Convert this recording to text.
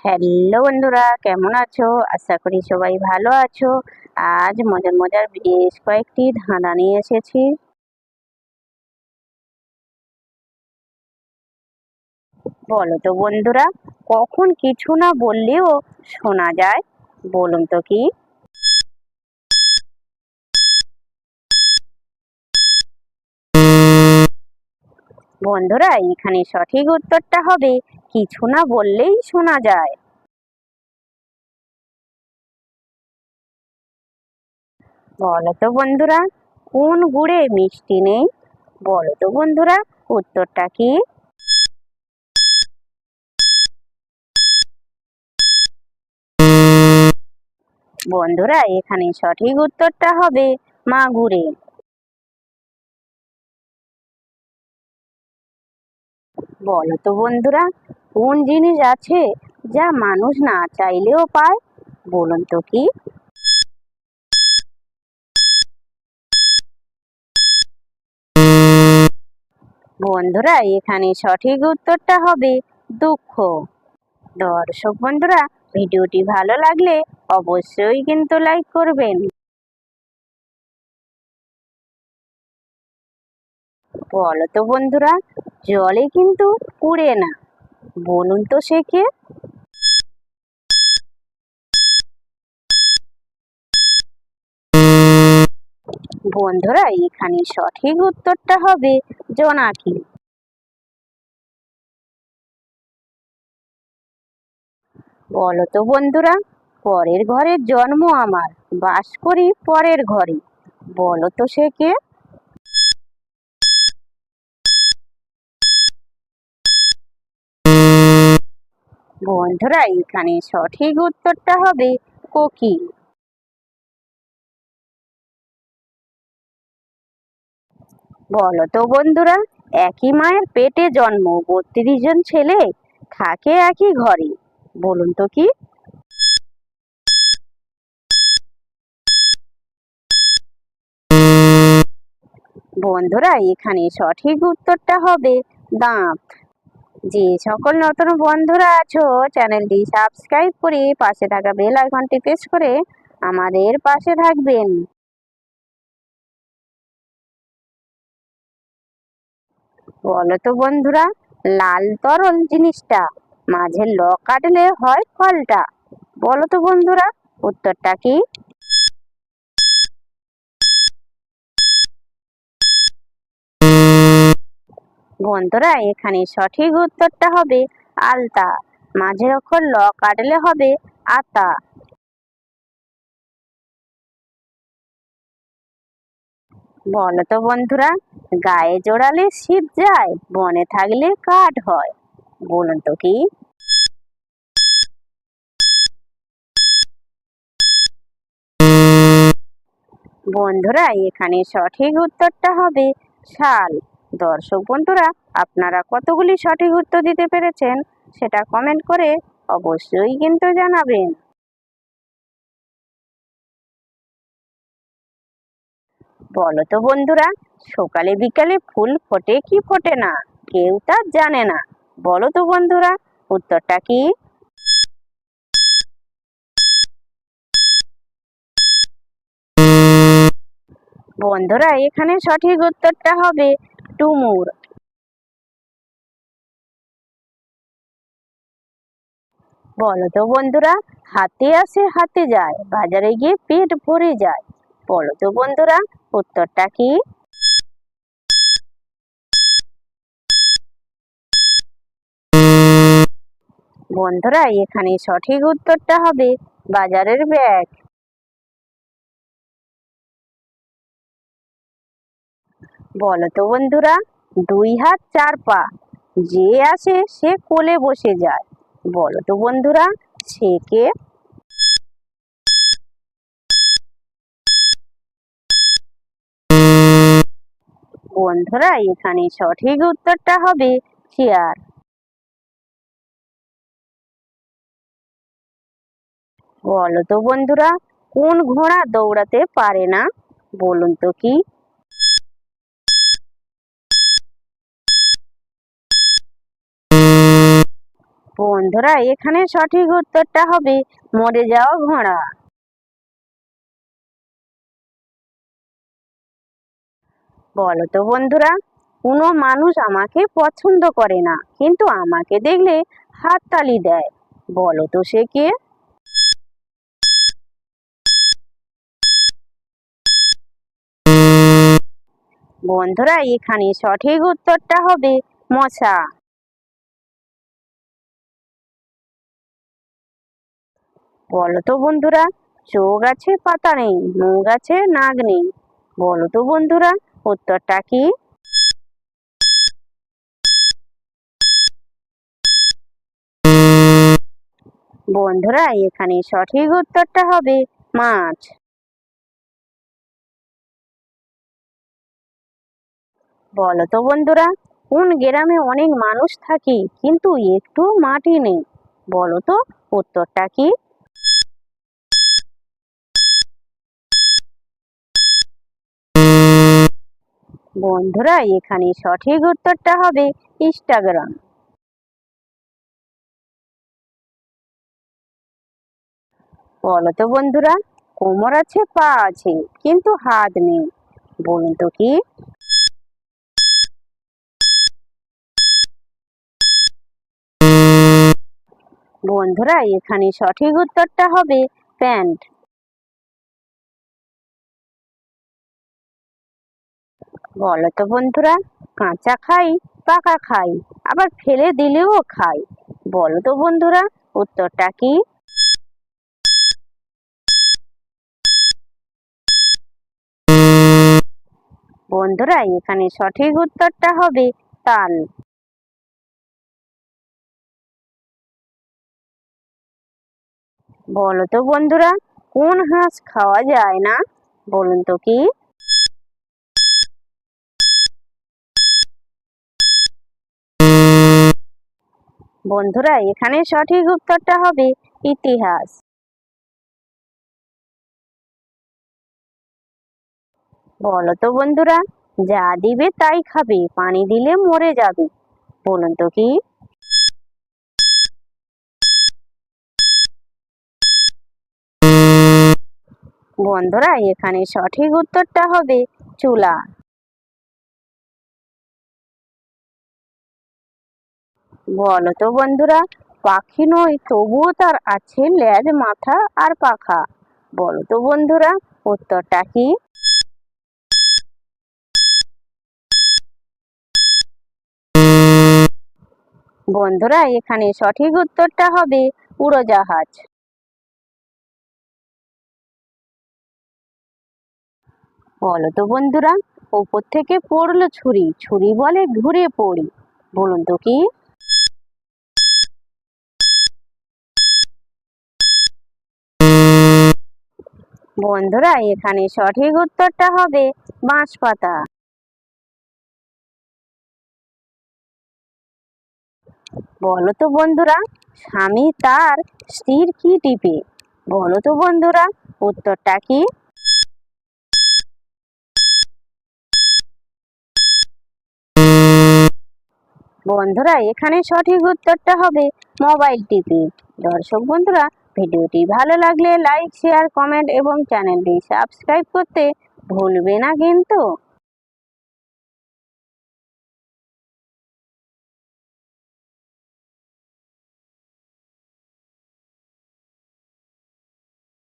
Hello বন্ধুরা, কেমন আছো? আশা করি সবাই ভালো আছো। আজ মজার মজার বেশ কয়েকটি ধাঁধা নিয়ে এসেছি। বলো তো বন্ধুরা, কখন কিছু না বললেও শোনা যায়? বলুন তো কি? বন্ধুরা, এখানে সঠিক উত্তরটা হবে কিছু না বললেই শোনা যায়। বলো তো বন্ধুরা, কোন গুড়ে মিষ্টি নেই? বলো তো বন্ধুরা, উত্তরটা কি? বন্ধুরা, এখানে সঠিক উত্তরটা হবে মাগুরে। বলো তো বন্ধুরা, কোন জিনিস আছে যা মানুষ না চাইলেও পায়? বলুন তো কি? বন্ধুরা, এখানে সঠিক উত্তরটা হবে দুঃখ। দর্শক বন্ধুরা, ভিডিওটি ভালো লাগলে অবশ্যই কিন্তু লাইক করবেন। বলো তো বন্ধুরা, জলে কিন্তু উড়ে না। বলুন তো সে কে? বন্ধুরা, এখানে সঠিক উত্তরটা হবে জোনাকি। বলো তো বন্ধুরা, পরের ঘরের জন্ম আমার, বাস করি পরের ঘরে। বলো তো সে কে? বন্ধুরা, এখানে সঠিক উত্তরটা হবে কোকিল। বলো তো বন্ধুরা, একই মায়ের পেটে জন্ম, 32 জন ছেলে, থাকে একই ঘরে। বলুন তো কি? বন্ধুরা, এখানে সঠিক উত্তরটা হবে দাঁত। যে সকল নতুন বন্ধুরা আছো, চ্যানেলটি সাবস্ক্রাইব করে পাশে থাকা বেল আইকনটি প্রেস করে আমাদের পাশে থাকবেন। বলো তো বন্ধুরা, লাল তরল জিনিসটা, মাঝে ল কাটলে হয় ফলটা। বলো তো বন্ধুরা, উত্তরটা কি? বন্ধুরা, এখানে সঠিক উত্তরটা হবে আলতা। মাঝের অক্ষর ল কাটলে হবে আতা। বলো তো বন্ধুরা, গায়ে জোড়ালে শীত যায়, বনে থাকলে কাঠ হয়। বলুন তো কি? বন্ধুরা, এখানে সঠিক উত্তরটা হবে শাল। দর্শক বন্ধুরা, আপনারা কতগুলি সঠিক উত্তর দিতে পেরেছেন সেটা কমেন্ট করে অবশ্যই কিন্তু জানাবেন। বলো তো বন্ধুরা, সকালে বিকালে ফুল ফোটে কি ফোটে না, কেউ তা জানে না। বলো তো বন্ধুরা, উত্তরটা কি? বন্ধুরা, এখানে সঠিক উত্তরটা হবে টুমুর। বলো তো বন্ধুরা, হাতে আসে হাতে যায়, বাজারে গিয়ে পেট ভরে যায়। বলো তো বন্ধুরা, উত্তরটা কি? বন্ধুরা, এখানে সঠিক উত্তরটা হবে বাজারের ব্যাগ। বলো তো বন্ধুরা, 2 হাত 4 পা, যে আসে সে কোলে বসে যায়। বলো তো বন্ধুরা, সে কে? বন্ধুরা, এখানে সঠিক উত্তরটা হবে চেয়ার। বলো তো বন্ধুরা, কোন ঘোড়া দৌড়াতে পারে না? বলুন তো কি? বন্ধুরা এখানে সঠিক উত্তরটা হবে মরে যাওয়া ঘোড়া। বলো তো বন্ধুরা, কোনো মানুষ আমাকে পছন্দ করে না কিন্তু আমাকে দেখলে হাততালি দেয়, বলো তো সে কে? বন্ধুরা এখানে সঠিক উত্তরটা হবে মশা। বলো তো বন্ধুরা, চোখ আছে পাতা নেই, মুখ আছে নাক নেই, বলো তো বন্ধুরা উত্তরটা কি? বন্ধুরা এখানে সঠিক উত্তরটা হবে মাছ। বলো তো বন্ধুরা, কোন গ্রামে অনেক মানুষ থাকে কিন্তু একটু মাটি নেই, বলো তো উত্তরটা কি? বন্ধুরা এখানে সঠিক উত্তরটা হবে ইনস্টাগ্রাম। বলো তো বন্ধুরা, কোমর আছে পা আছে কিন্তু হাত নেই, বলুন তো কি? বন্ধুরা এখানে সঠিক উত্তরটা হবে প্যান্ট। বলো তো বন্ধুরা, কাঁচা খাই পাকা খাই আবার ফেলে দিলেও খাই, বলো তো বন্ধুরা উত্তরটা কি? বন্ধুরা এখানে সঠিক উত্তরটা হবে তাল। বলো তো বন্ধুরা, কোন হাঁস খাওয়া যায় না, বলুন তো কি? বন্ধুরা এখানে সঠিক উত্তরটা হবে ইতিহাস। বলো তো বন্ধুরা, যা দিবে তাই খাবে পানি দিলে মরে যাবে, বলুন তো কি? বন্ধুরা এখানে সঠিক উত্তরটা হবে চুলা। বলো তো বন্ধুরা, পাখি নয় তবুও তার আছে লেজ মাথা আর পাখা, বলো তো বন্ধুরা উত্তরটা কি? বন্ধুরা এখানে সঠিক উত্তরটা হবে উড়োজাহাজ। বলো তো বন্ধুরা, ওপর থেকে পড়লো ছুরি, ছুরি বলে ঘুরে পড়ি, বলুন তো কি? বন্ধুরা এখানে সঠিক উত্তরটা হবে বাঁশপাতা। বলো তো বন্ধুরা, স্বামী তার স্ত্রীর কি টিপে, বলো তো বন্ধুরা উত্তরটা কি? বন্ধুরা এখানে সঠিক উত্তরটা হবে মোবাইল টিপি। দর্শক বন্ধুরা, ভিডিওটি ভালো লাগলে লাইক শেয়ার কমেন্ট এবং চ্যানেলটি সাবস্ক্রাইব করতে ভুলবে না কিন্তু।